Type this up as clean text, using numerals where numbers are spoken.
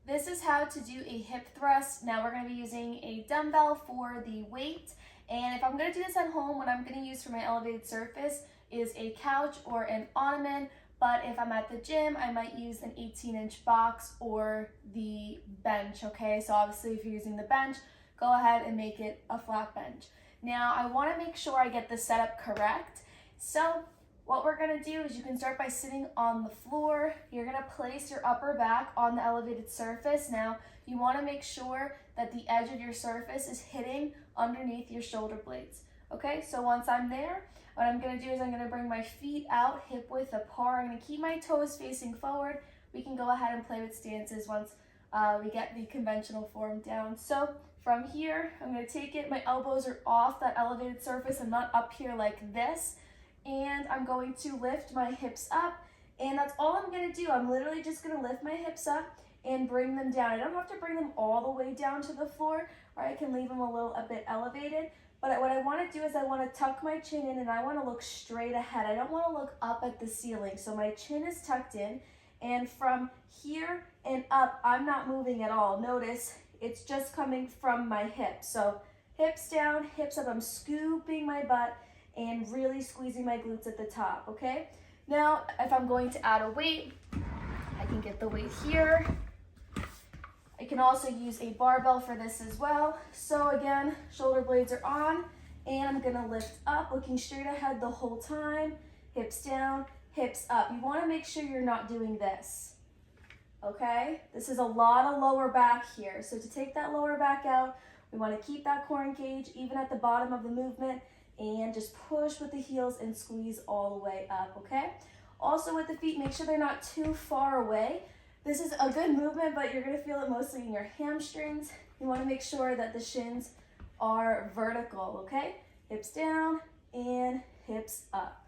This is how to do a hip thrust. Now we're going to be using a dumbbell for the weight. And if I'm going to do this at home, what I'm going to use for my elevated surface is a couch or an ottoman. But if I'm at the gym, I might use an 18-inch box or the bench, okay? So obviously if you're using the bench, go ahead and make it a flat bench. Now I want to make sure I get the setup correct. So what we're going to do is you can start by sitting on the floor. You're going to place your upper back on the elevated surface. Now, you want to make sure that the edge of your surface is hitting underneath your shoulder blades. Okay, so once I'm there, what I'm going to do is I'm going to bring my feet out hip width apart. I'm going to keep my toes facing forward. We can go ahead and play with stances once we get the conventional form down. So from here, I'm going to take it. My elbows are off that elevated surface. I'm not up here like this. And I'm going to lift my hips up, and that's all I'm going to do. I'm literally just going to lift my hips up and bring them down. I don't have to bring them all the way down to the floor, or I can leave them a bit elevated. But what I want to do is I want to tuck my chin in, and I want to look straight ahead. I don't want to look up at the ceiling. So my chin is tucked in, and from here and up, I'm not moving at all. Notice it's just coming from my hips. So hips down, hips up. I'm scooping my butt and really squeezing my glutes at the top, okay? Now, if I'm going to add a weight, I can get the weight here. I can also use a barbell for this as well. So again, shoulder blades are on, and I'm gonna lift up, looking straight ahead the whole time, hips down, hips up. You wanna make sure you're not doing this, okay? This is a lot of lower back here. So to take that lower back out, we wanna keep that core engaged even at the bottom of the movement, and just push with the heels and squeeze all the way up, okay? Also with the feet, make sure they're not too far away. This is a good movement, but you're gonna feel it mostly in your hamstrings. You wanna make sure that the shins are vertical, okay? Hips down and hips up.